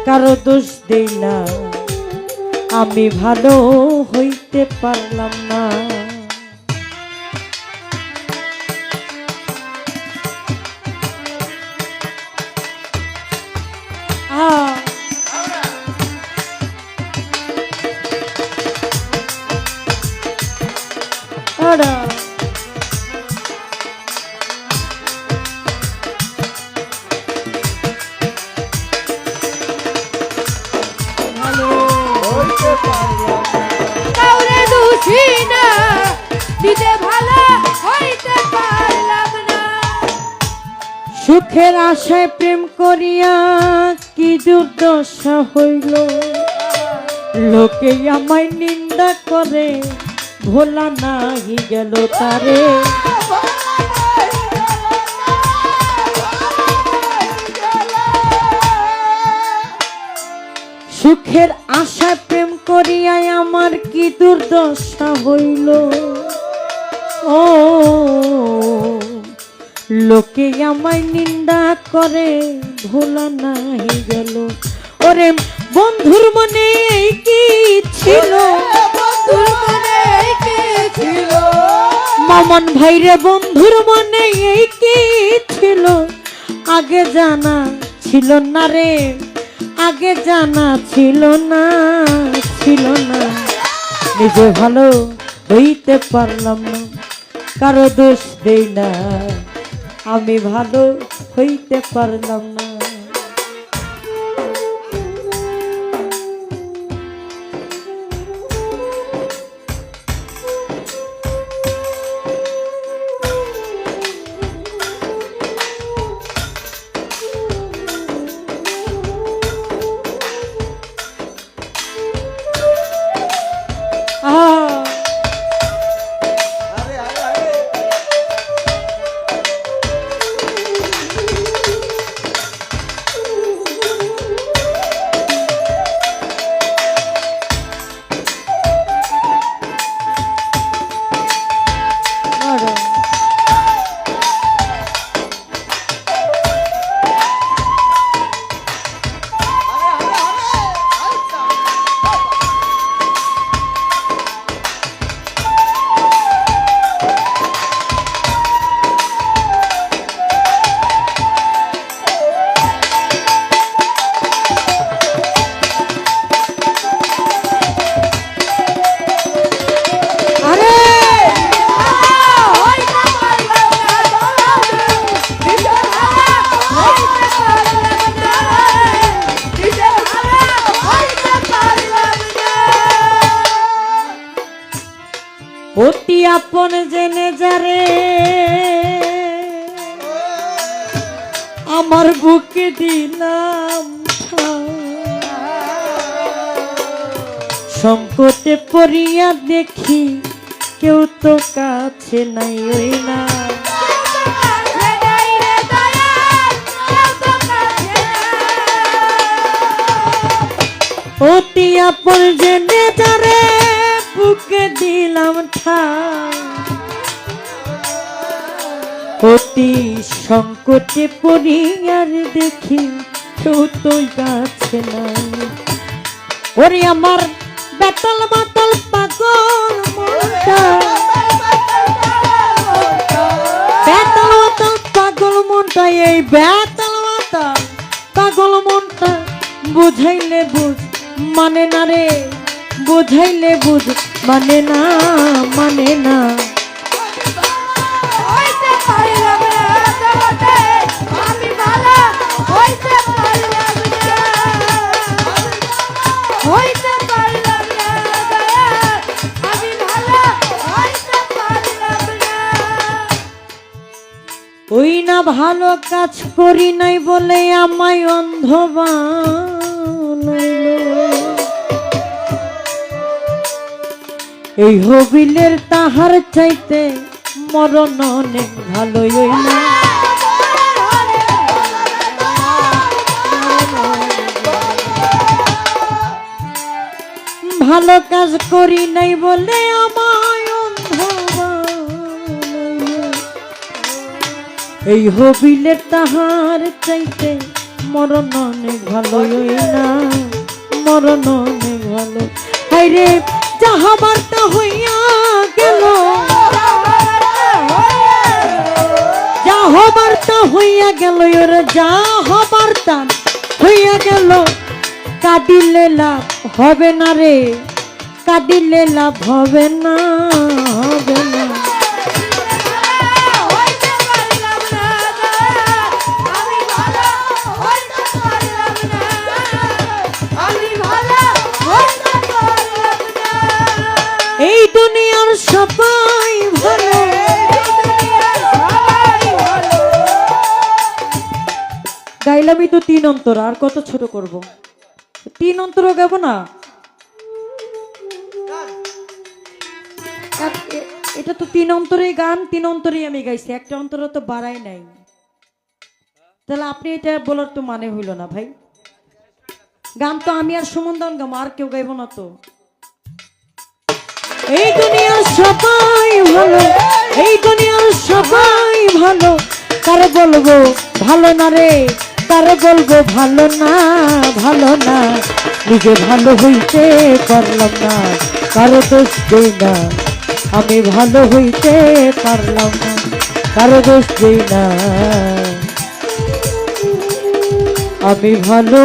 কারো দোষ দেই না, আমি ভালো হইতে পারলাম না। কাউরে দোষী না দিতে ভালো হইতে পারলাম না। সুখের আশায় প্রেম করিয়া কি দুর্দশা হইল, লোকে আমায় নিন্দা করে ভোলা নাহি গেল তারে। সুখের আশায় প্রেম করিয়া আমার কি দুর্দশা হইল, ও লোকে আমায় নিন্দা করে ভোলা নাহি গেল। ওরে বন্ধুর মনে কি ছিল, বন্ধুর মনে কি ছিল, মামন ভাইরে বন্ধুর মনে কি ছিল, আগে জানা ছিল না রে, আগে জানা ছিল না, ছিল না। নিজে ভালো হইতে পারলাম না, কারো দোষ দেই না, আমি ভালো হইতে পারলাম না। অতি আপন জেনে যারে আমার বুকে দিলাম সংকটে পড়িয়া দেখি কেউ তো কাছে নাই, ওই না অতি আপন জেনে যারে বুকে দিলাম ঠাই, অতি সংকটে পড়িয়ার দেখি কেউ তো কাছে নাই। ওরে আমার বেতাল মাতাল পাগল মনটা, বেতাল মাতাল পাগল মনটা, এই বেতাল মাতাল পাগল মনটা বুঝাইলে বুঝ মানে না রে, বুঝাইলে বুঝ মানে না, মানে না। হইতে পারলাম না জগতে আমি ভালো হইতে পারলাম না, হইতে পারলাম না দয়া আমি ভালো হইতে পারলাম না। ওই না ভালো কাজ করি নাই বলে আমায় অন্ধ বানাইলো, এই হবিলের তাহার চাইতে মরণ অনেক ভালোই হই না। ভালো কাজ করি নাই বলে আমায় অন্ধ বানাইলো, এই হবিলের তাহার চাইতে মরণ অনেক ভালো ওই না মরণ অনেক ভালো হাইরে যা হবার তা হইয়া গেল যা হবার তা হইয়া গেল ওর যা হবার তা হইয়া গেল কাঁদিলে লাভ হবে না রে কাঁদিলে লাভ হবে না হবে না এই দুনিয়ার সবাই ভালো গাইলামই তো 3 অন্তর আর কত ছোট করব 3 অন্তরও গাবো না এটা তো 3 অন্তরেই গান 3 অন্তরেই আমি গাইছি একটা অন্তর তো বাড়াই নাই তাহলে আপনি এটা বলার তো মানে হইল না ভাই গান তো আমি আর সুমনদান গাম আর কেউ গাইব না তো এই দুনিয়ার সবাই ভালো এই দুনিয়ার সবাই ভালো কারে বলবো ভালো না রে কারে বলবো ভালো না নিজে ভালো হইতে পারলাম না কারো দোষ দেই না আমি ভালো হইতে পারলাম না কারো দোষ দেই না আমি ভালো